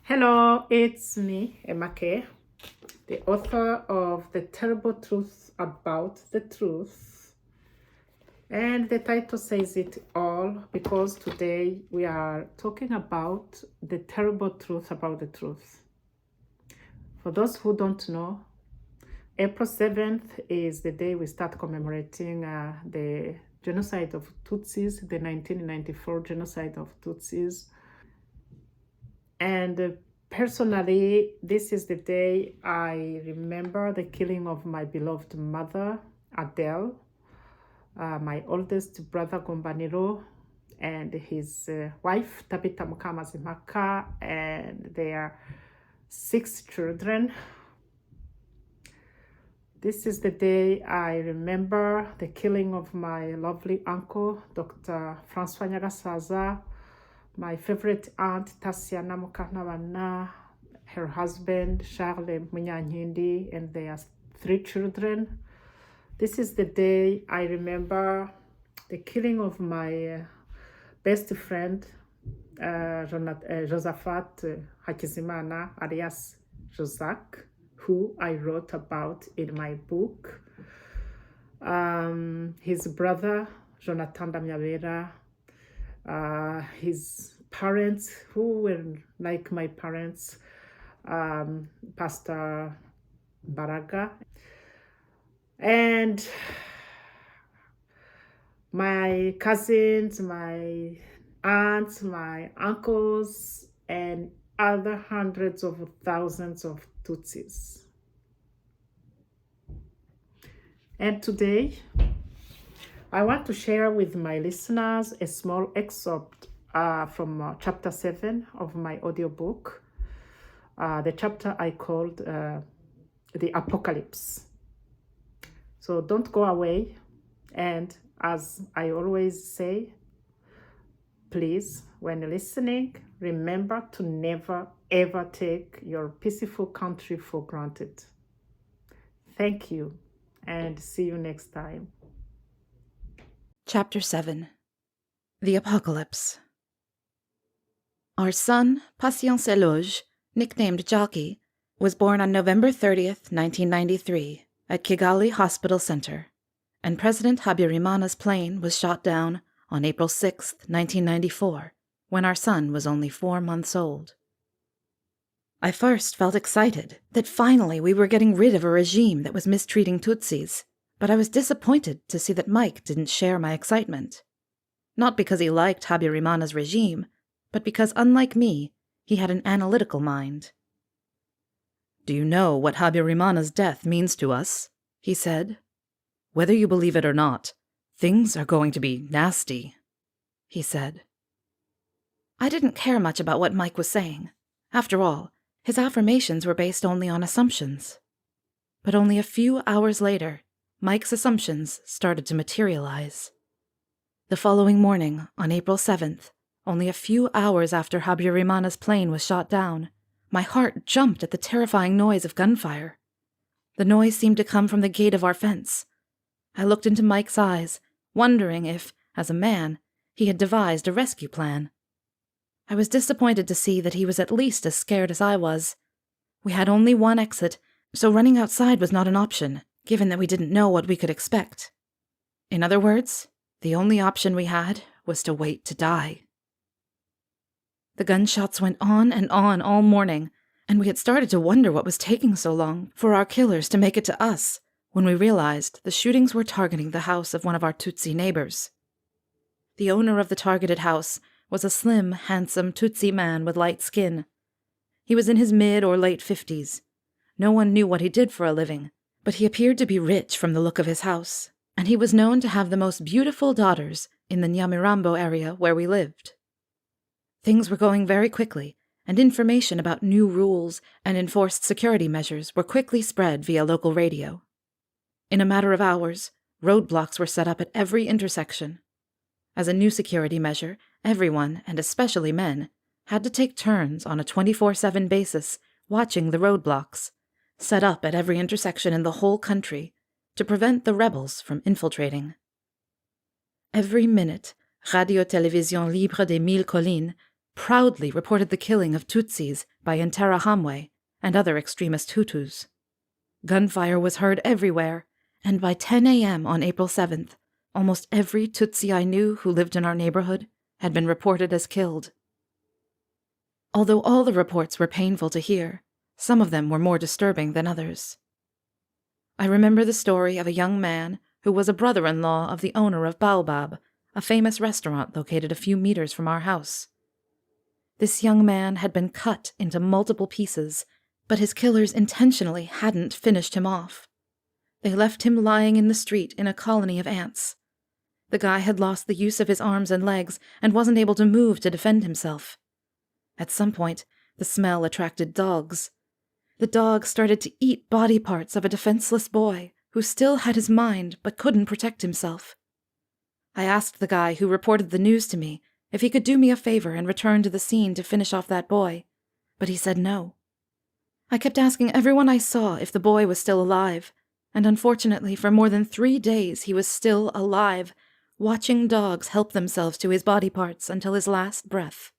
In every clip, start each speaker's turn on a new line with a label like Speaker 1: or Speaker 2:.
Speaker 1: Hello, it's me, Emake, the author of The Terrible Truth About the Truth. And the title says it all because today we are talking about the terrible truth about the truth. For those who don't know, April 7th is the day we start commemorating the genocide of Tutsis, the 1994 genocide of Tutsis. And personally, this is the day I remember the killing of my beloved mother, Adele, my oldest brother, Gombaniro, and his wife, Tabita Mukamazimaka, and their 6 children. This is the day I remember the killing of my lovely uncle, Dr. Francois Nyagasaza, my favorite aunt, Tasiana Mukanabana, her husband, Charles Munyanyindi, and their 3 children. This is the day I remember the killing of my best friend, Josaphat Hakizimana, alias Josak, who I wrote about in my book. His brother, Jonathan Damyabera, his parents, who were like my parents, Pastor Baraga, and my cousins, my aunts, my uncles, and other hundreds of thousands of Tutsis. And today, I want to share with my listeners a small excerpt from chapter 7 of my audiobook, the chapter I called The Apocalypse. So don't go away. And as I always say, please, when listening, remember to never, ever take your peaceful country for granted. Thank you, and see you next time.
Speaker 2: Chapter 7 The Apocalypse. Our son, Patience Eloge, nicknamed Jockey, was born on November 30th, 1993, at Kigali Hospital Center, and President Habyarimana's plane was shot down on April 6th, 1994, when our son was only 4 months old. I first felt excited that finally we were getting rid of a regime that was mistreating Tutsis, but I was disappointed to see that Mike didn't share my excitement. Not because he liked Habyarimana's regime, but because, unlike me, he had an analytical mind. "Do you know what Habyarimana's death means to us?" he said. "Whether you believe it or not, things are going to be nasty," he said. I didn't care much about what Mike was saying. After all, his affirmations were based only on assumptions. But only a few hours later, Mike's assumptions started to materialize. The following morning, on April 7th, only a few hours after Habyarimana's plane was shot down, my heart jumped at the terrifying noise of gunfire. The noise seemed to come from the gate of our fence. I looked into Mike's eyes, wondering if, as a man, he had devised a rescue plan. I was disappointed to see that he was at least as scared as I was. We had only one exit, so running outside was not an option, given that we didn't know what we could expect. In other words, the only option we had was to wait to die. The gunshots went on and on all morning, and we had started to wonder what was taking so long for our killers to make it to us, when we realized the shootings were targeting the house of one of our Tutsi neighbors. The owner of the targeted house was a slim, handsome Tutsi man with light skin. He was in his mid or late 50s. No one knew what he did for a living, but he appeared to be rich from the look of his house, and he was known to have the most beautiful daughters in the Nyamirambo area where we lived. Things were going very quickly, and information about new rules and enforced security measures were quickly spread via local radio. In a matter of hours, roadblocks were set up at every intersection. As a new security measure, everyone, and especially men, had to take turns on a 24/7 basis watching the roadblocks, set up at every intersection in the whole country, to prevent the rebels from infiltrating. Every minute, Radio Télévision Libre des Mille Collines, proudly reported the killing of Tutsis by Interahamwe and other extremist Hutus. Gunfire was heard everywhere, and by 10 a.m. on April 7th, almost every Tutsi I knew who lived in our neighborhood had been reported as killed. Although all the reports were painful to hear, some of them were more disturbing than others. I remember the story of a young man who was a brother-in-law of the owner of Baobab, a famous restaurant located a few meters from our house. This young man had been cut into multiple pieces, but his killers intentionally hadn't finished him off. They left him lying in the street in a colony of ants. The guy had lost the use of his arms and legs and wasn't able to move to defend himself. At some point, the smell attracted dogs. The dogs started to eat body parts of a defenseless boy who still had his mind but couldn't protect himself. I asked the guy who reported the news to me if he could do me a favor and return to the scene to finish off that boy, but he said no. I kept asking everyone I saw if the boy was still alive, and unfortunately for more than 3 days he was still alive, watching dogs help themselves to his body parts until his last breath.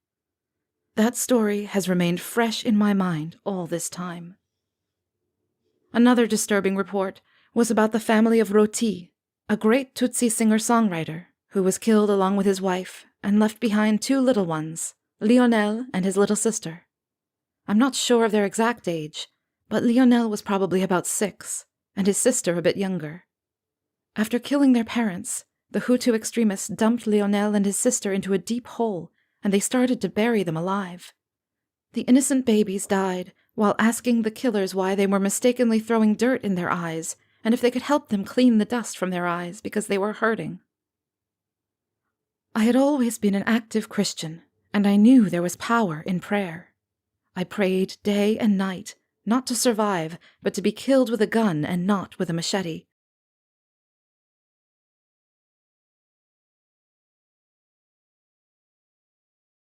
Speaker 2: That story has remained fresh in my mind all this time. Another disturbing report was about the family of Roti, a great Tutsi singer-songwriter who was killed along with his wife and left behind 2 little ones, Lionel and his little sister. I'm not sure of their exact age, but Lionel was probably about 6, and his sister a bit younger. After killing their parents, the Hutu extremists dumped Lionel and his sister into a deep hole, and they started to bury them alive. The innocent babies died while asking the killers why they were mistakenly throwing dirt in their eyes and if they could help them clean the dust from their eyes because they were hurting. I had always been an active Christian, and I knew there was power in prayer. I prayed day and night, not to survive, but to be killed with a gun and not with a machete,